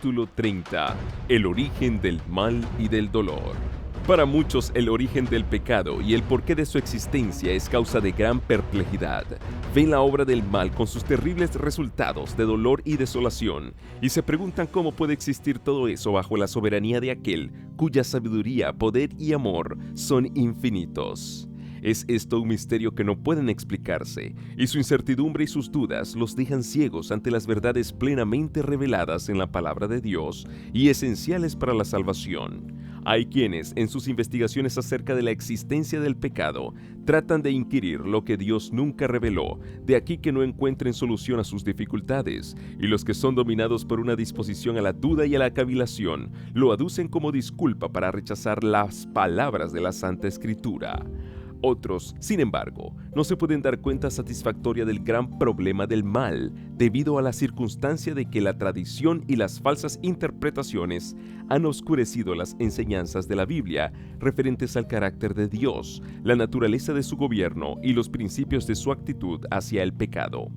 Capítulo 30. El origen del mal y del dolor. Para muchos, el origen del pecado y el porqué de su existencia es causa de gran perplejidad. Ven la obra del mal con sus terribles resultados de dolor y desolación, y se preguntan cómo puede existir todo eso bajo la soberanía de aquel cuya sabiduría, poder y amor son infinitos. Es esto un misterio que no pueden explicarse, y su incertidumbre y sus dudas los dejan ciegos ante las verdades plenamente reveladas en la palabra de Dios y esenciales para la salvación. Hay quienes, en sus investigaciones acerca de la existencia del pecado, tratan de inquirir lo que Dios nunca reveló, de aquí que no encuentren solución a sus dificultades, y los que son dominados por una disposición a la duda y a la cavilación, lo aducen como disculpa para rechazar las palabras de la Santa Escritura. Otros, sin embargo, no se pueden dar cuenta satisfactoria del gran problema del mal, debido a la circunstancia de que la tradición y las falsas interpretaciones han oscurecido las enseñanzas de la Biblia referentes al carácter de Dios, la naturaleza de su gobierno y los principios de su actitud hacia el pecado.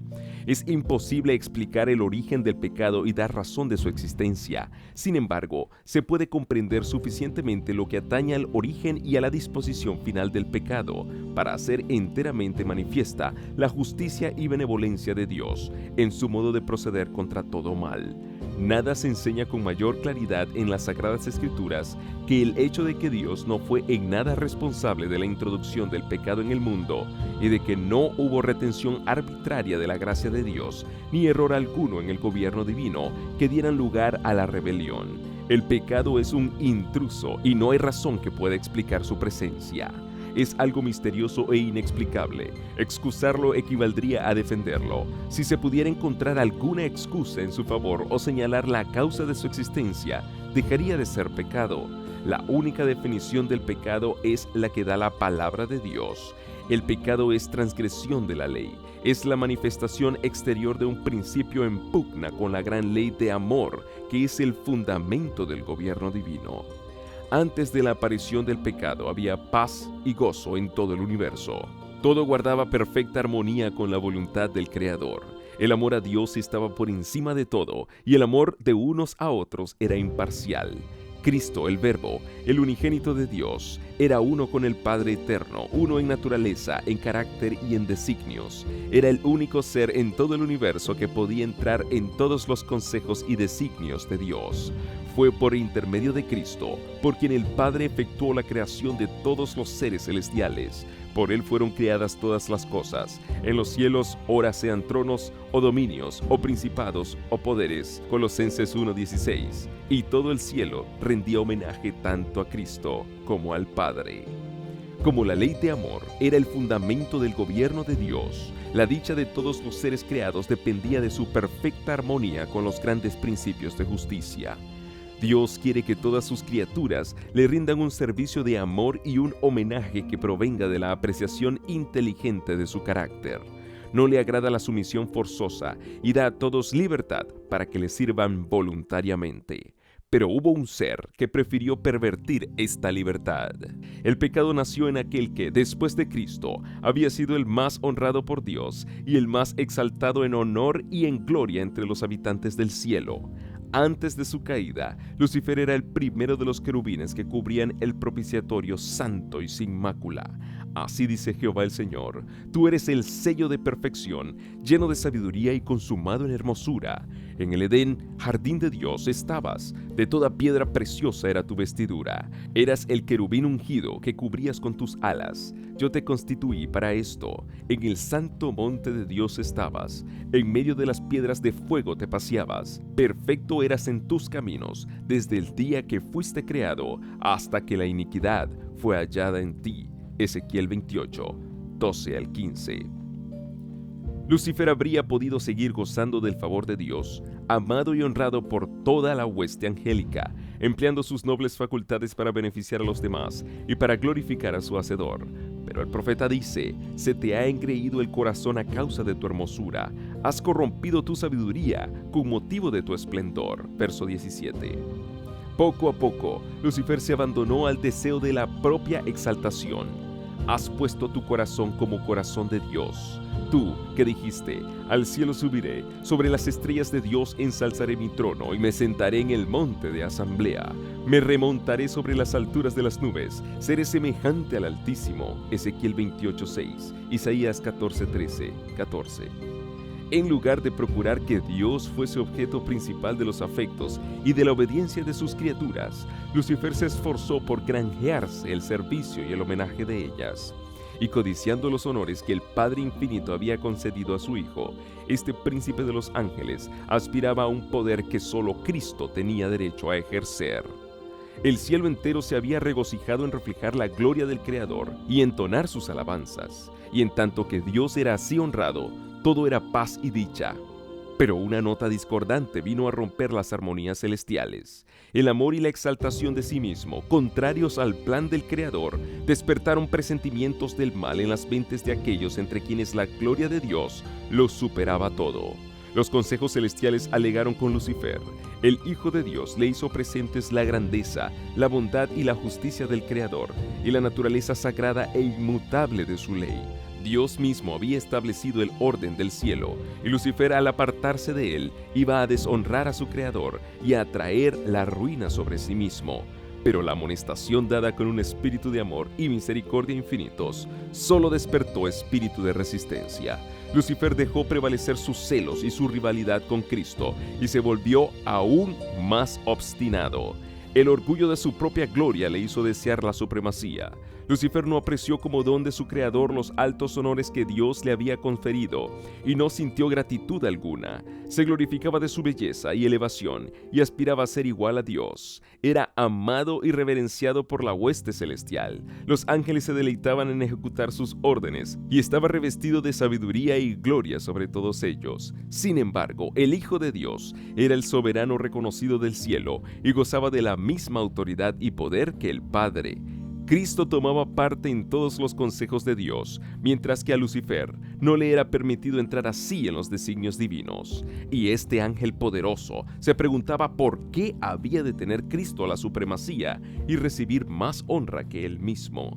Es imposible explicar el origen del pecado y dar razón de su existencia. Sin embargo, se puede comprender suficientemente lo que atañe al origen y a la disposición final del pecado para hacer enteramente manifiesta la justicia y benevolencia de Dios en su modo de proceder contra todo mal. Nada se enseña con mayor claridad en las Sagradas Escrituras que el hecho de que Dios no fue en nada responsable de la introducción del pecado en el mundo y de que no hubo retención arbitraria de la gracia de Dios, ni error alguno en el gobierno divino que dieran lugar a la rebelión. El pecado es un intruso y no hay razón que pueda explicar su presencia. Es algo misterioso e inexplicable. Excusarlo equivaldría a defenderlo. Si se pudiera encontrar alguna excusa en su favor o señalar la causa de su existencia, dejaría de ser pecado. La única definición del pecado es la que da la palabra de Dios. El pecado es transgresión de la ley. Es la manifestación exterior de un principio en pugna con la gran ley de amor, que es el fundamento del gobierno divino. Antes de la aparición del pecado había paz y gozo en todo el universo. Todo guardaba perfecta armonía con la voluntad del Creador. El amor a Dios estaba por encima de todo y el amor de unos a otros era imparcial. Cristo, el Verbo, el unigénito de Dios, era uno con el Padre eterno, uno en naturaleza, en carácter y en designios. Era el único ser en todo el universo que podía entrar en todos los consejos y designios de Dios. Fue por intermedio de Cristo, por quien el Padre efectuó la creación de todos los seres celestiales. Por él fueron creadas todas las cosas, en los cielos, ora sean tronos, o dominios, o principados, o poderes. Colosenses 1:16. Y todo el cielo rendía homenaje tanto a Cristo como al Padre. Como la ley de amor era el fundamento del gobierno de Dios, la dicha de todos los seres creados dependía de su perfecta armonía con los grandes principios de justicia. Dios quiere que todas sus criaturas le rindan un servicio de amor y un homenaje que provenga de la apreciación inteligente de su carácter. No le agrada la sumisión forzosa y da a todos libertad para que le sirvan voluntariamente. Pero hubo un ser que prefirió pervertir esta libertad. El pecado nació en aquel que, después de Cristo, había sido el más honrado por Dios y el más exaltado en honor y en gloria entre los habitantes del cielo. Antes de su caída, Lucifer era el primero de los querubines que cubrían el propiciatorio santo y sin mácula. Así dice Jehová el Señor: tú eres el sello de perfección, lleno de sabiduría y consumado en hermosura. En el Edén, jardín de Dios, estabas. De toda piedra preciosa era tu vestidura. Eras el querubín ungido que cubrías con tus alas. Yo te constituí para esto. En el santo monte de Dios estabas. En medio de las piedras de fuego te paseabas. Perfecto eras en tus caminos, desde el día que fuiste creado, hasta que la iniquidad fue hallada en ti. Ezequiel 28, 12 al 15. Lucifer habría podido seguir gozando del favor de Dios, amado y honrado por toda la hueste angélica, empleando sus nobles facultades para beneficiar a los demás y para glorificar a su Hacedor. Pero el profeta dice: se te ha engreído el corazón a causa de tu hermosura, has corrompido tu sabiduría con motivo de tu esplendor. Verso 17. Poco a poco, Lucifer se abandonó al deseo de la propia exaltación. has puesto tu corazón como corazón de Dios. Tú, que dijiste, al cielo subiré, sobre las estrellas de Dios ensalzaré mi trono y me sentaré en el monte de asamblea. Me remontaré sobre las alturas de las nubes, seré semejante al Altísimo. Ezequiel 28:6, Isaías 14:13-14. En lugar de procurar que Dios fuese objeto principal de los afectos y de la obediencia de sus criaturas, Lucifer se esforzó por granjearse el servicio y el homenaje de ellas. Y codiciando los honores que el Padre Infinito había concedido a su Hijo, este príncipe de los ángeles aspiraba a un poder que solo Cristo tenía derecho a ejercer. El cielo entero se había regocijado en reflejar la gloria del Creador y entonar sus alabanzas, y en tanto que Dios era así honrado, todo era paz y dicha. Pero una nota discordante vino a romper las armonías celestiales. El amor y la exaltación de sí mismo, contrarios al plan del Creador, despertaron presentimientos del mal en las mentes de aquellos entre quienes la gloria de Dios los superaba todo. Los consejos celestiales alegaron con Lucifer. El Hijo de Dios le hizo presentes la grandeza, la bondad y la justicia del Creador, y la naturaleza sagrada e inmutable de su ley. Dios mismo había establecido el orden del cielo, y Lucifer, al apartarse de él, iba a deshonrar a su Creador y a traer la ruina sobre sí mismo. Pero la amonestación dada con un espíritu de amor y misericordia infinitos solo despertó espíritu de resistencia. Lucifer dejó prevalecer sus celos y su rivalidad con Cristo y se volvió aún más obstinado. El orgullo de su propia gloria le hizo desear la supremacía. Lucifer no apreció como don de su Creador los altos honores que Dios le había conferido y no sintió gratitud alguna. Se glorificaba de su belleza y elevación y aspiraba a ser igual a Dios. Era amado y reverenciado por la hueste celestial. Los ángeles se deleitaban en ejecutar sus órdenes y estaba revestido de sabiduría y gloria sobre todos ellos. Sin embargo, el Hijo de Dios era el soberano reconocido del cielo y gozaba de la misma autoridad y poder que el Padre. Cristo tomaba parte en todos los consejos de Dios, mientras que a Lucifer no le era permitido entrar así en los designios divinos. Y este ángel poderoso se preguntaba por qué había de tener Cristo la supremacía y recibir más honra que él mismo.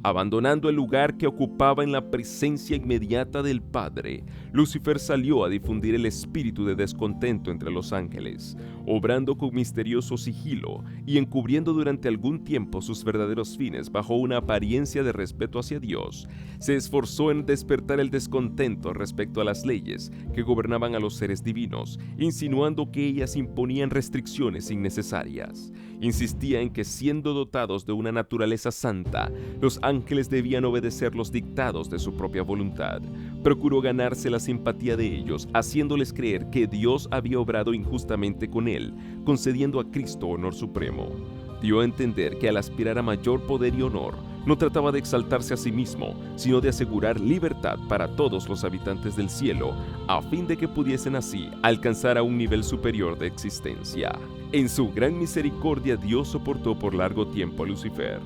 Abandonando el lugar que ocupaba en la presencia inmediata del Padre, Lucifer salió a difundir el espíritu de descontento entre los ángeles, obrando con misterioso sigilo y encubriendo durante algún tiempo sus verdaderos fines bajo una apariencia de respeto hacia Dios. Se esforzó en despertar el descontento respecto a las leyes que gobernaban a los seres divinos, insinuando que ellas imponían restricciones innecesarias. Insistía en que, siendo dotados de una naturaleza santa, los ángeles debían obedecer los dictados de su propia voluntad. Procuró ganarse la simpatía de ellos, haciéndoles creer que Dios había obrado injustamente con él, concediendo a Cristo honor supremo. Dio a entender que al aspirar a mayor poder y honor, no trataba de exaltarse a sí mismo, sino de asegurar libertad para todos los habitantes del cielo, a fin de que pudiesen así alcanzar a un nivel superior de existencia. En su gran misericordia, Dios soportó por largo tiempo a Lucifer.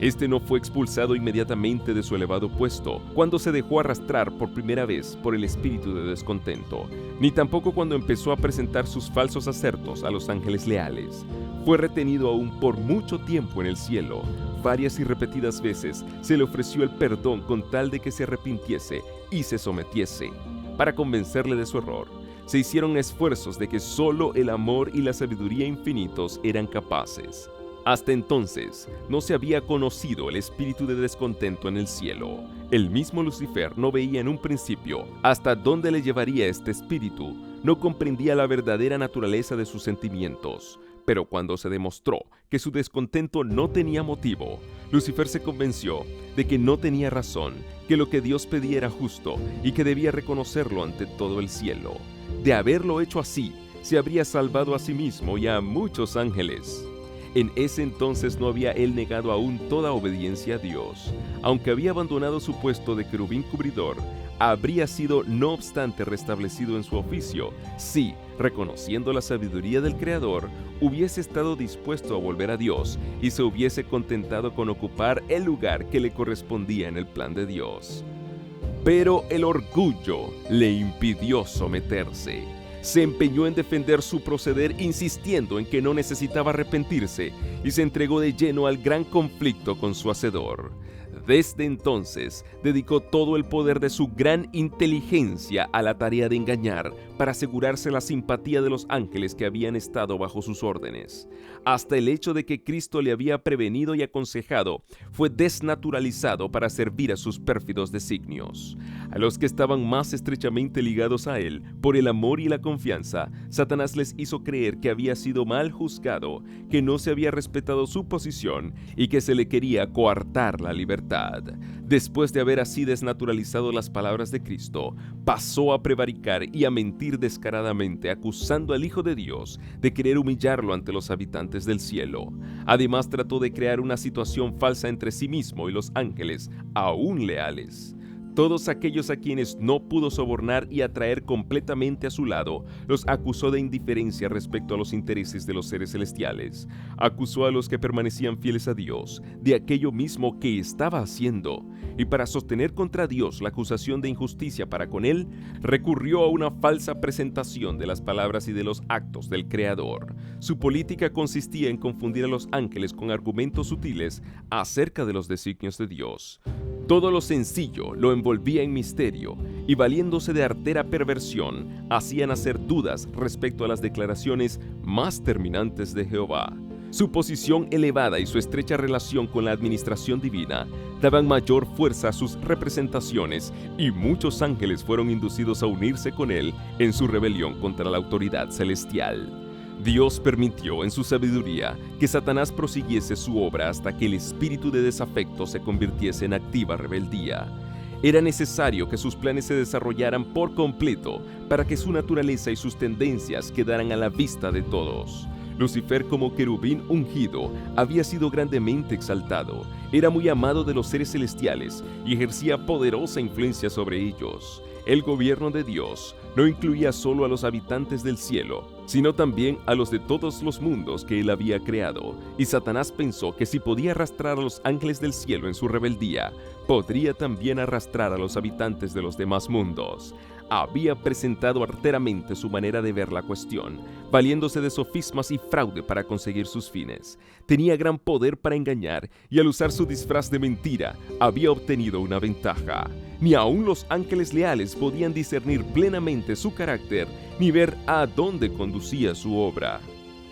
Este no fue expulsado inmediatamente de su elevado puesto cuando se dejó arrastrar por primera vez por el espíritu de descontento, ni tampoco cuando empezó a presentar sus falsos acertos a los ángeles leales. Fue retenido aún por mucho tiempo en el cielo. Varias y repetidas veces se le ofreció el perdón con tal de que se arrepintiese y se sometiese. Para convencerle de su error, se hicieron esfuerzos de que solo el amor y la sabiduría infinitos eran capaces. Hasta entonces, no se había conocido el espíritu de descontento en el cielo. El mismo Lucifer no veía en un principio hasta dónde le llevaría este espíritu, no comprendía la verdadera naturaleza de sus sentimientos. Pero cuando se demostró que su descontento no tenía motivo, Lucifer se convenció de que no tenía razón, que lo que Dios pedía era justo y que debía reconocerlo ante todo el cielo. De haberlo hecho así, se habría salvado a sí mismo y a muchos ángeles. En ese entonces no había él negado aún toda obediencia a Dios. Aunque había abandonado su puesto de querubín cubridor, habría sido no obstante restablecido en su oficio, si, reconociendo la sabiduría del Creador, hubiese estado dispuesto a volver a Dios y se hubiese contentado con ocupar el lugar que le correspondía en el plan de Dios. Pero el orgullo le impidió someterse. Se empeñó en defender su proceder, insistiendo en que no necesitaba arrepentirse, y se entregó de lleno al gran conflicto con su Hacedor. Desde entonces, dedicó todo el poder de su gran inteligencia a la tarea de engañar para asegurarse la simpatía de los ángeles que habían estado bajo sus órdenes. Hasta el hecho de que Cristo le había prevenido y aconsejado fue desnaturalizado para servir a sus pérfidos designios. A los que estaban más estrechamente ligados a él, por el amor y la confianza, Satanás les hizo creer que había sido mal juzgado, que no se había respetado su posición y que se le quería coartar la libertad. Después de haber así desnaturalizado las palabras de Cristo, pasó a prevaricar y a mentir descaradamente, acusando al Hijo de Dios de querer humillarlo ante los habitantes del cielo. Además, trató de crear una situación falsa entre sí mismo y los ángeles, aún leales. Todos aquellos a quienes no pudo sobornar y atraer completamente a su lado, los acusó de indiferencia respecto a los intereses de los seres celestiales. Acusó a los que permanecían fieles a Dios de aquello mismo que estaba haciendo, y para sostener contra Dios la acusación de injusticia para con él, recurrió a una falsa presentación de las palabras y de los actos del Creador. Su política consistía en confundir a los ángeles con argumentos sutiles acerca de los designios de Dios. Todo lo sencillo lo envolvía en misterio y, valiéndose de artera perversión, hacían hacer dudas respecto a las declaraciones más terminantes de Jehová. Su posición elevada y su estrecha relación con la administración divina daban mayor fuerza a sus representaciones, y muchos ángeles fueron inducidos a unirse con él en su rebelión contra la autoridad celestial. Dios permitió en su sabiduría que Satanás prosiguiese su obra hasta que el espíritu de desafecto se convirtiese en activa rebeldía. Era necesario que sus planes se desarrollaran por completo para que su naturaleza y sus tendencias quedaran a la vista de todos. Lucifer, como querubín ungido, había sido grandemente exaltado, era muy amado de los seres celestiales y ejercía poderosa influencia sobre ellos. El gobierno de Dios no incluía solo a los habitantes del cielo, sino también a los de todos los mundos que él había creado, y Satanás pensó que si podía arrastrar a los ángeles del cielo en su rebeldía, podría también arrastrar a los habitantes de los demás mundos. Había presentado arteramente su manera de ver la cuestión, valiéndose de sofismas y fraude para conseguir sus fines. Tenía gran poder para engañar y, al usar su disfraz de mentira, había obtenido una ventaja. Ni aun los ángeles leales podían discernir plenamente su carácter ni ver a dónde conducía su obra.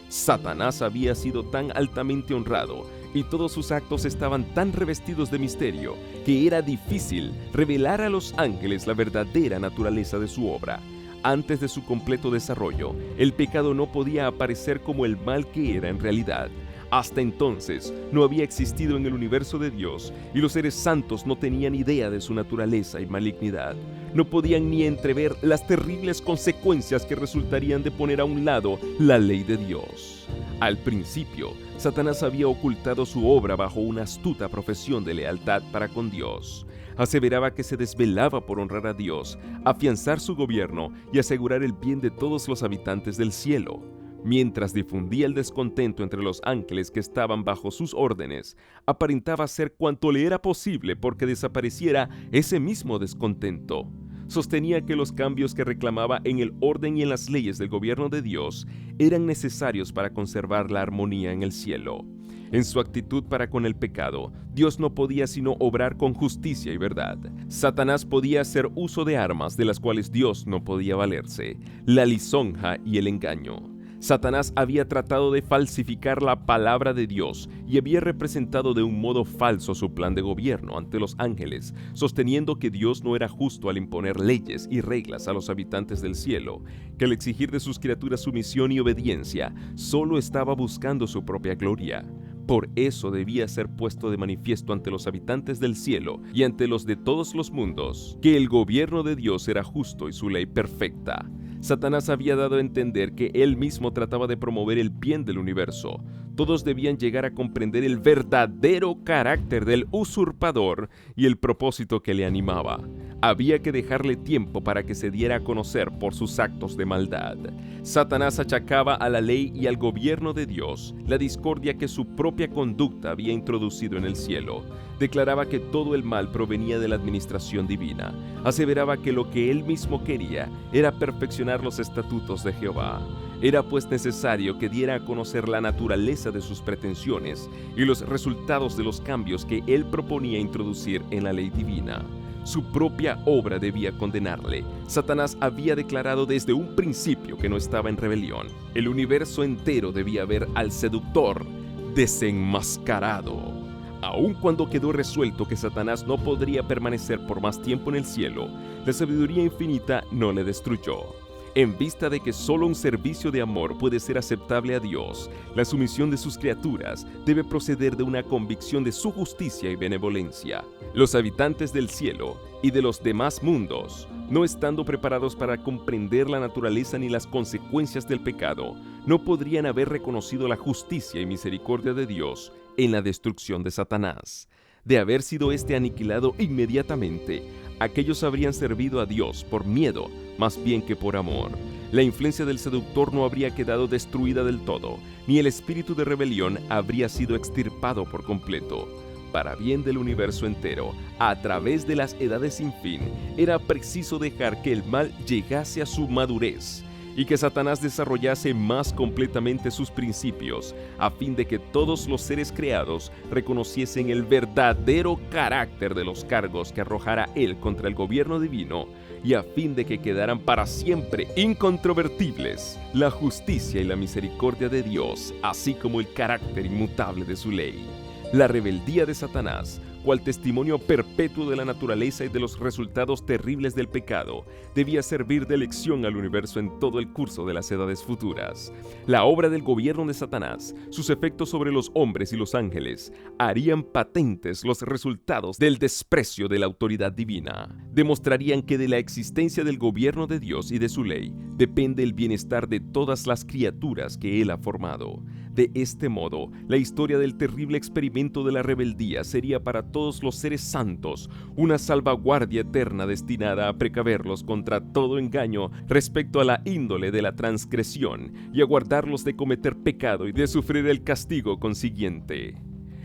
Satanás había sido tan altamente honrado y todos sus actos estaban tan revestidos de misterio que era difícil revelar a los ángeles la verdadera naturaleza de su obra. Antes de su completo desarrollo, el pecado no podía aparecer como el mal que era en realidad. Hasta entonces no había existido en el universo de Dios, y los seres santos no tenían idea de su naturaleza y malignidad. No podían ni entrever las terribles consecuencias que resultarían de poner a un lado la ley de Dios. Al principio, Satanás había ocultado su obra bajo una astuta profesión de lealtad para con Dios. Aseveraba que se desvelaba por honrar a Dios, afianzar su gobierno y asegurar el bien de todos los habitantes del cielo. Mientras difundía el descontento entre los ángeles que estaban bajo sus órdenes, aparentaba hacer cuanto le era posible porque desapareciera ese mismo descontento. Sostenía que los cambios que reclamaba en el orden y en las leyes del gobierno de Dios eran necesarios para conservar la armonía en el cielo. En su actitud para con el pecado, Dios no podía sino obrar con justicia y verdad. Satanás podía hacer uso de armas de las cuales Dios no podía valerse: la lisonja y el engaño. Satanás había tratado de falsificar la palabra de Dios y había representado de un modo falso su plan de gobierno ante los ángeles, sosteniendo que Dios no era justo al imponer leyes y reglas a los habitantes del cielo, que al exigir de sus criaturas sumisión y obediencia, solo estaba buscando su propia gloria. Por eso debía ser puesto de manifiesto ante los habitantes del cielo y ante los de todos los mundos, que el gobierno de Dios era justo y su ley perfecta. Satanás había dado a entender que él mismo trataba de promover el bien del universo. Todos debían llegar a comprender el verdadero carácter del usurpador y el propósito que le animaba. Había que dejarle tiempo para que se diera a conocer por sus actos de maldad. Satanás achacaba a la ley y al gobierno de Dios la discordia que su propia conducta había introducido en el cielo. Declaraba que todo el mal provenía de la administración divina. Aseveraba que lo que él mismo quería era perfeccionar los estatutos de Jehová. Era pues necesario que diera a conocer la naturaleza de sus pretensiones y los resultados de los cambios que él proponía introducir en la ley divina. Su propia obra debía condenarle. Satanás había declarado desde un principio que no estaba en rebelión. El universo entero debía ver al seductor desenmascarado. Aun cuando quedó resuelto que Satanás no podría permanecer por más tiempo en el cielo, la sabiduría infinita no le destruyó. En vista de que solo un servicio de amor puede ser aceptable a Dios, la sumisión de sus criaturas debe proceder de una convicción de su justicia y benevolencia. Los habitantes del cielo y de los demás mundos, no estando preparados para comprender la naturaleza ni las consecuencias del pecado, no podrían haber reconocido la justicia y misericordia de Dios en la destrucción de Satanás. De haber sido éste aniquilado inmediatamente, aquellos habrían servido a Dios por miedo más bien que por amor. La influencia del seductor no habría quedado destruida del todo, ni el espíritu de rebelión habría sido extirpado por completo. Para bien del universo entero, a través de las edades sin fin, era preciso dejar que el mal llegase a su madurez y que Satanás desarrollase más completamente sus principios, a fin de que todos los seres creados reconociesen el verdadero carácter de los cargos que arrojara él contra el gobierno divino, y a fin de que quedaran para siempre incontrovertibles la justicia y la misericordia de Dios, así como el carácter inmutable de su ley. La rebeldía de Satanás, cual testimonio perpetuo de la naturaleza y de los resultados terribles del pecado, debía servir de lección al universo en todo el curso de las edades futuras. La obra del gobierno de Satanás, sus efectos sobre los hombres y los ángeles, harían patentes los resultados del desprecio de la autoridad divina. Demostrarían que de la existencia del gobierno de Dios y de su ley depende el bienestar de todas las criaturas que Él ha formado. De este modo, la historia del terrible experimento de la rebeldía sería para todos los seres santos una salvaguardia eterna destinada a precaverlos contra todo engaño respecto a la índole de la transgresión y a guardarlos de cometer pecado y de sufrir el castigo consiguiente.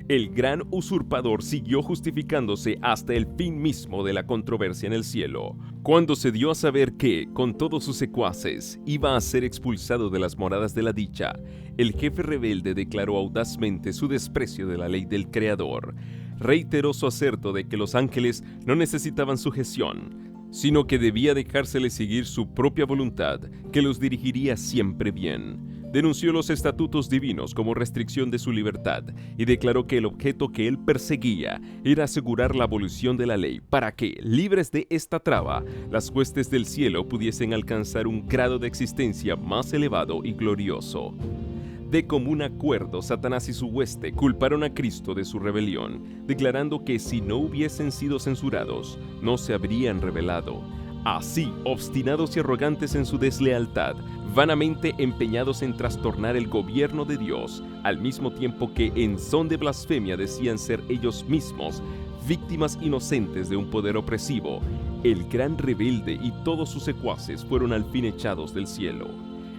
El gran usurpador siguió justificándose hasta el fin mismo de la controversia en el cielo, cuando se dio a saber que, con todos sus secuaces, iba a ser expulsado de las moradas de la dicha. El jefe rebelde declaró audazmente su desprecio de la ley del Creador. Reiteró su aserto de que los ángeles no necesitaban sujeción, sino que debía dejársele seguir su propia voluntad, que los dirigiría siempre bien. Denunció los estatutos divinos como restricción de su libertad y declaró que el objeto que él perseguía era asegurar la abolición de la ley para que, libres de esta traba, las huestes del cielo pudiesen alcanzar un grado de existencia más elevado y glorioso. De común acuerdo, Satanás y su hueste culparon a Cristo de su rebelión, declarando que si no hubiesen sido censurados, no se habrían rebelado. Así, obstinados y arrogantes en su deslealtad, vanamente empeñados en trastornar el gobierno de Dios, al mismo tiempo que en son de blasfemia decían ser ellos mismos víctimas inocentes de un poder opresivo, el gran rebelde y todos sus secuaces fueron al fin echados del cielo.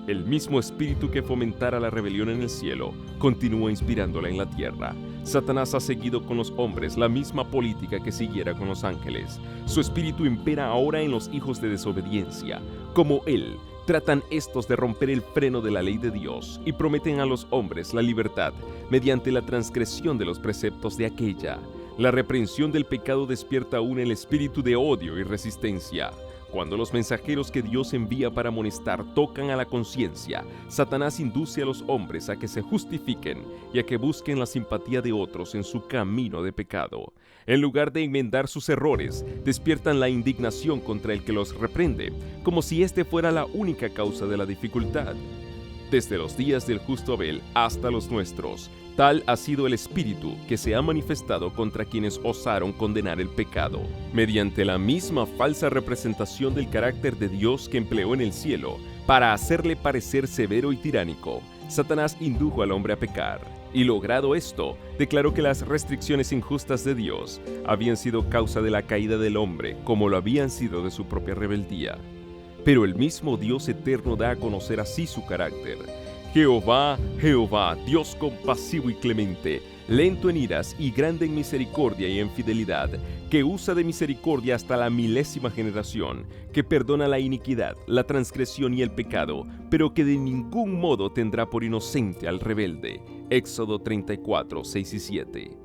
El mismo espíritu que fomentara la rebelión en el cielo continúa inspirándola en la tierra. Satanás ha seguido con los hombres la misma política que siguiera con los ángeles. Su espíritu impera ahora en los hijos de desobediencia. Como él, tratan estos de romper el freno de la ley de Dios y prometen a los hombres la libertad mediante la transgresión de los preceptos de aquella. La reprensión del pecado despierta aún el espíritu de odio y resistencia. Cuando los mensajeros que Dios envía para amonestar tocan a la conciencia, Satanás induce a los hombres a que se justifiquen y a que busquen la simpatía de otros en su camino de pecado. En lugar de enmendar sus errores, despiertan la indignación contra el que los reprende, como si este fuera la única causa de la dificultad. Desde los días del justo Abel hasta los nuestros, tal ha sido el espíritu que se ha manifestado contra quienes osaron condenar el pecado. Mediante la misma falsa representación del carácter de Dios que empleó en el cielo, para hacerle parecer severo y tiránico, Satanás indujo al hombre a pecar. Y logrado esto, declaró que las restricciones injustas de Dios habían sido causa de la caída del hombre, como lo habían sido de su propia rebeldía. Pero el mismo Dios eterno da a conocer así su carácter. Jehová, Jehová, Dios compasivo y clemente, lento en iras y grande en misericordia y en fidelidad, que usa de misericordia hasta la 1000ª generación, que perdona la iniquidad, la transgresión y el pecado, pero que de ningún modo tendrá por inocente al rebelde. Éxodo 34, 6 y 7.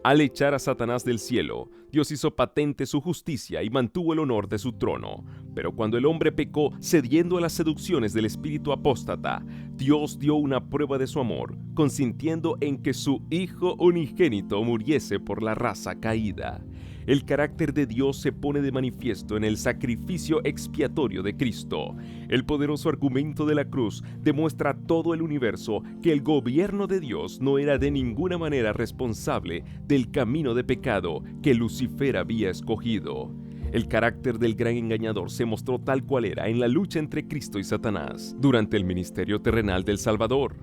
Al echar a Satanás del cielo, Dios hizo patente su justicia y mantuvo el honor de su trono. Pero cuando el hombre pecó, cediendo a las seducciones del espíritu apóstata, Dios dio una prueba de su amor, consintiendo en que su Hijo unigénito muriese por la raza caída. El carácter de Dios se pone de manifiesto en el sacrificio expiatorio de Cristo. El poderoso argumento de la cruz demuestra a todo el universo que el gobierno de Dios no era de ninguna manera responsable del camino de pecado que Lucifer había escogido. El carácter del gran engañador se mostró tal cual era en la lucha entre Cristo y Satanás durante el ministerio terrenal del Salvador.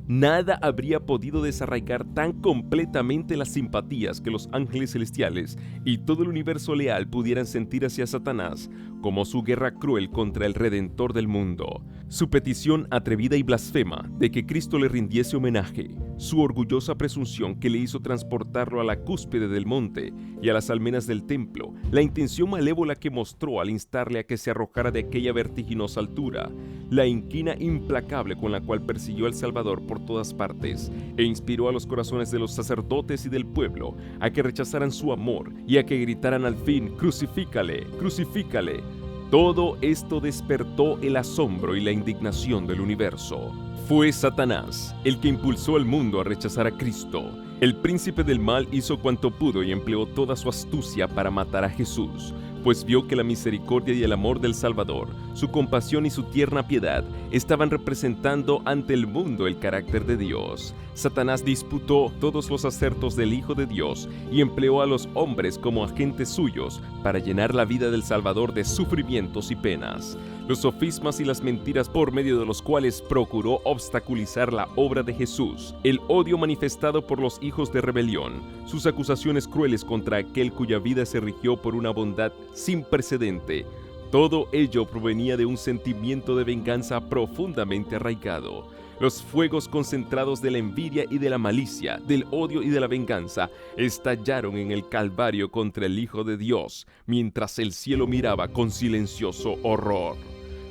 Nada habría podido desarraigar tan completamente las simpatías que los ángeles celestiales y todo el universo leal pudieran sentir hacia Satanás como su guerra cruel contra el Redentor del mundo. Su petición atrevida y blasfema de que Cristo le rindiese homenaje, su orgullosa presunción que le hizo transportarlo a la cúspide del monte y a las almenas del templo, la intención malévola que mostró al instarle a que se arrojara de aquella vertiginosa altura, la inquina implacable con la cual persiguió al Salvador por todas partes e inspiró a los corazones de los sacerdotes y del pueblo a que rechazaran su amor y a que gritaran al fin: «Crucifícale, crucifícale». Todo esto despertó el asombro y la indignación del universo. Fue Satanás el que impulsó al mundo a rechazar a Cristo. El príncipe del mal hizo cuanto pudo y empleó toda su astucia para matar a Jesús, pues vio que la misericordia y el amor del Salvador, su compasión y su tierna piedad estaban representando ante el mundo el carácter de Dios. Satanás disputó todos los acertos del Hijo de Dios y empleó a los hombres como agentes suyos para llenar la vida del Salvador de sufrimientos y penas. Los sofismas y las mentiras por medio de los cuales procuró obstaculizar la obra de Jesús, el odio manifestado por los hijos de rebelión, sus acusaciones crueles contra aquel cuya vida se rigió por una bondad sin precedente, todo ello provenía de un sentimiento de venganza profundamente arraigado. Los fuegos concentrados de la envidia y de la malicia, del odio y de la venganza, estallaron en el Calvario contra el Hijo de Dios, mientras el cielo miraba con silencioso horror.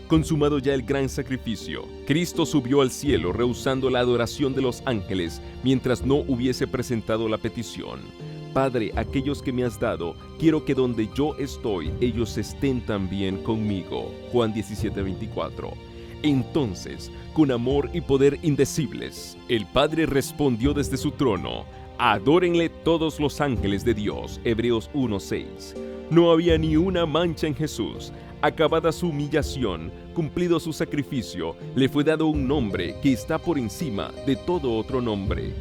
Consumado ya el gran sacrificio, Cristo subió al cielo rehusando la adoración de los ángeles mientras no hubiese presentado la petición. Padre, aquellos que me has dado, quiero que donde yo estoy, ellos estén también conmigo. Juan 17:24. Entonces, con amor y poder indecibles, el Padre respondió desde su trono: «Adórenle todos los ángeles de Dios». Hebreos 1:6. No había ni una mancha en Jesús. Acabada su humillación, cumplido su sacrificio, le fue dado un nombre que está por encima de todo otro nombre.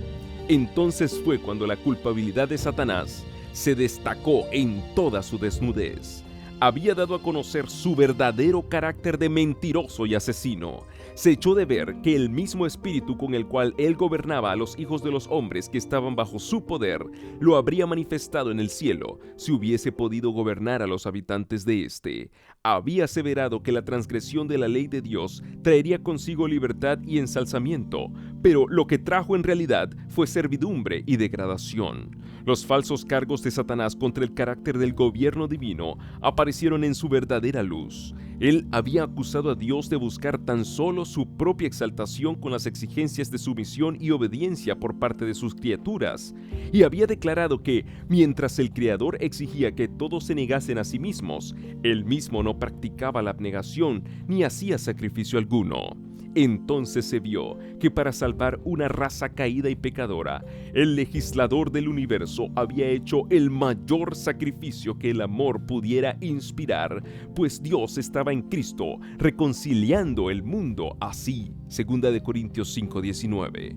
Entonces fue cuando la culpabilidad de Satanás se destacó en toda su desnudez. Había dado a conocer su verdadero carácter de mentiroso y asesino. Se echó de ver que el mismo espíritu con el cual él gobernaba a los hijos de los hombres que estaban bajo su poder, lo habría manifestado en el cielo si hubiese podido gobernar a los habitantes de éste. Había aseverado que la transgresión de la ley de Dios traería consigo libertad y ensalzamiento, pero lo que trajo en realidad fue servidumbre y degradación. Los falsos cargos de Satanás contra el carácter del gobierno divino aparecieron en su verdadera luz. Él había acusado a Dios de buscar tan solo su propia exaltación con las exigencias de sumisión y obediencia por parte de sus criaturas, y había declarado que, mientras el Creador exigía que todos se negasen a sí mismos, él mismo no practicaba la abnegación ni hacía sacrificio alguno. Entonces se vio que para salvar una raza caída y pecadora, el legislador del universo había hecho el mayor sacrificio que el amor pudiera inspirar, pues Dios estaba en Cristo reconciliando el mundo así. 2 Corintios 5:19.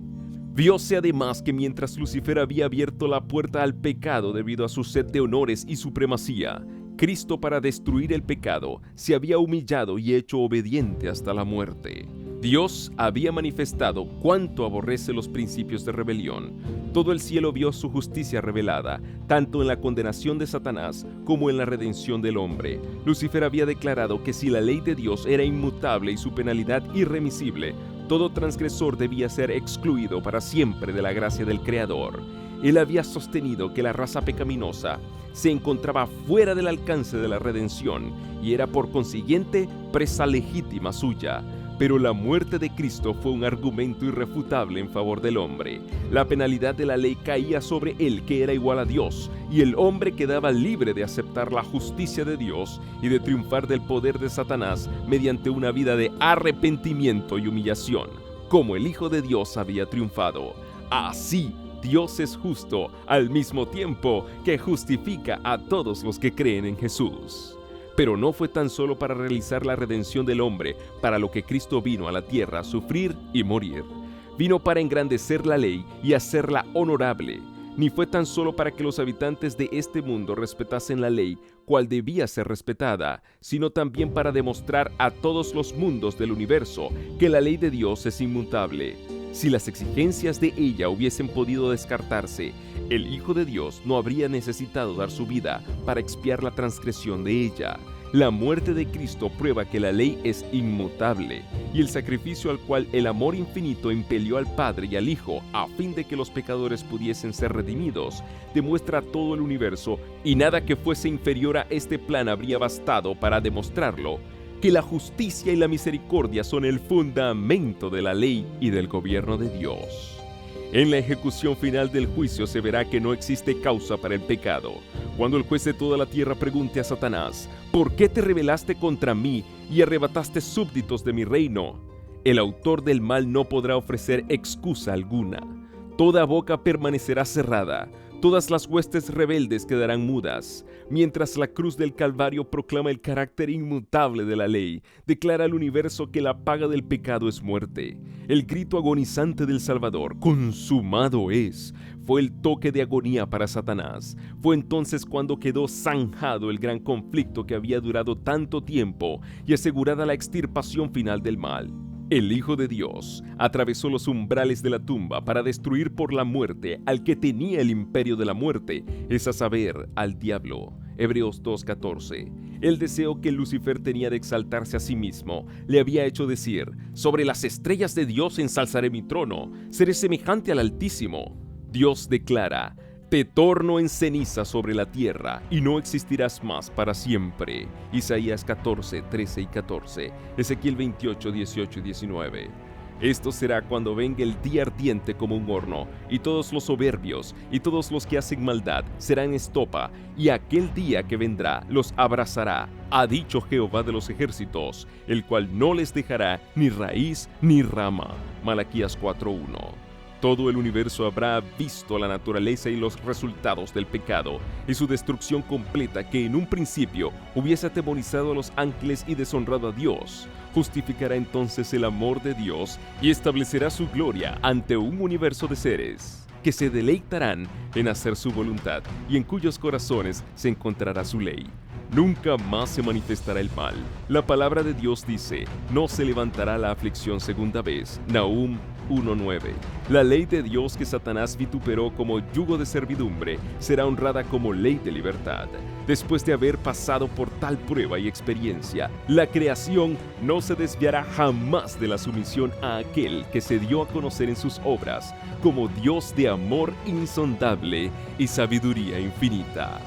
Vióse además que mientras Lucifer había abierto la puerta al pecado debido a su sed de honores y supremacía, Cristo, para destruir el pecado, se había humillado y hecho obediente hasta la muerte. Dios había manifestado cuánto aborrece los principios de rebelión. Todo el cielo vio su justicia revelada, tanto en la condenación de Satanás como en la redención del hombre. Lucifer había declarado que si la ley de Dios era inmutable y su penalidad irremisible, todo transgresor debía ser excluido para siempre de la gracia del Creador. Él había sostenido que la raza pecaminosa se encontraba fuera del alcance de la redención y era por consiguiente presa legítima suya. Pero la muerte de Cristo fue un argumento irrefutable en favor del hombre. La penalidad de la ley caía sobre él, que era igual a Dios, y el hombre quedaba libre de aceptar la justicia de Dios y de triunfar del poder de Satanás mediante una vida de arrepentimiento y humillación, como el Hijo de Dios había triunfado. Así, Dios es justo al mismo tiempo que justifica a todos los que creen en Jesús. Pero no fue tan solo para realizar la redención del hombre para lo que Cristo vino a la tierra a sufrir y morir. Vino para engrandecer la ley y hacerla honorable. Ni fue tan solo para que los habitantes de este mundo respetasen la ley, cual debía ser respetada, sino también para demostrar a todos los mundos del universo que la ley de Dios es inmutable. Si las exigencias de ella hubiesen podido descartarse, el Hijo de Dios no habría necesitado dar su vida para expiar la transgresión de ella. La muerte de Cristo prueba que la ley es inmutable, y el sacrificio al cual el amor infinito impelió al Padre y al Hijo a fin de que los pecadores pudiesen ser redimidos, demuestra todo el universo, y nada que fuese inferior a este plan habría bastado para demostrarlo, que la justicia y la misericordia son el fundamento de la ley y del gobierno de Dios. En la ejecución final del juicio se verá que no existe causa para el pecado. Cuando el juez de toda la tierra pregunte a Satanás, ¿por qué te rebelaste contra mí y arrebataste súbditos de mi reino?, el autor del mal no podrá ofrecer excusa alguna. Toda boca permanecerá cerrada. Todas las huestes rebeldes quedarán mudas, mientras la cruz del Calvario proclama el carácter inmutable de la ley, declara al universo que la paga del pecado es muerte. El grito agonizante del Salvador, consumado es, fue el toque de agonía para Satanás. Fue entonces cuando quedó zanjado el gran conflicto que había durado tanto tiempo y asegurada la extirpación final del mal. El Hijo de Dios atravesó los umbrales de la tumba para destruir por la muerte al que tenía el imperio de la muerte, es a saber, al diablo. Hebreos 2:14. El deseo que Lucifer tenía de exaltarse a sí mismo le había hecho decir: sobre las estrellas de Dios ensalzaré mi trono, seré semejante al Altísimo. Dios declara: te torno en ceniza sobre la tierra y no existirás más para siempre. Isaías 14, 13 y 14. Ezequiel 28, 18 y 19. Esto será cuando venga el día ardiente como un horno, y todos los soberbios y todos los que hacen maldad serán estopa, y aquel día que vendrá los abrazará, ha dicho Jehová de los ejércitos, el cual no les dejará ni raíz ni rama. Malaquías 4:1. Todo el universo habrá visto la naturaleza y los resultados del pecado y su destrucción completa, que en un principio hubiese atemorizado a los ángeles y deshonrado a Dios. Justificará entonces el amor de Dios y establecerá su gloria ante un universo de seres que se deleitarán en hacer su voluntad y en cuyos corazones se encontrará su ley. Nunca más se manifestará el mal. La palabra de Dios dice: no se levantará la aflicción segunda vez. Nahum 1:9. La ley de Dios que Satanás vituperó como yugo de servidumbre será honrada como ley de libertad. Después de haber pasado por tal prueba y experiencia, la creación no se desviará jamás de la sumisión a aquel que se dio a conocer en sus obras como Dios de amor insondable y sabiduría infinita.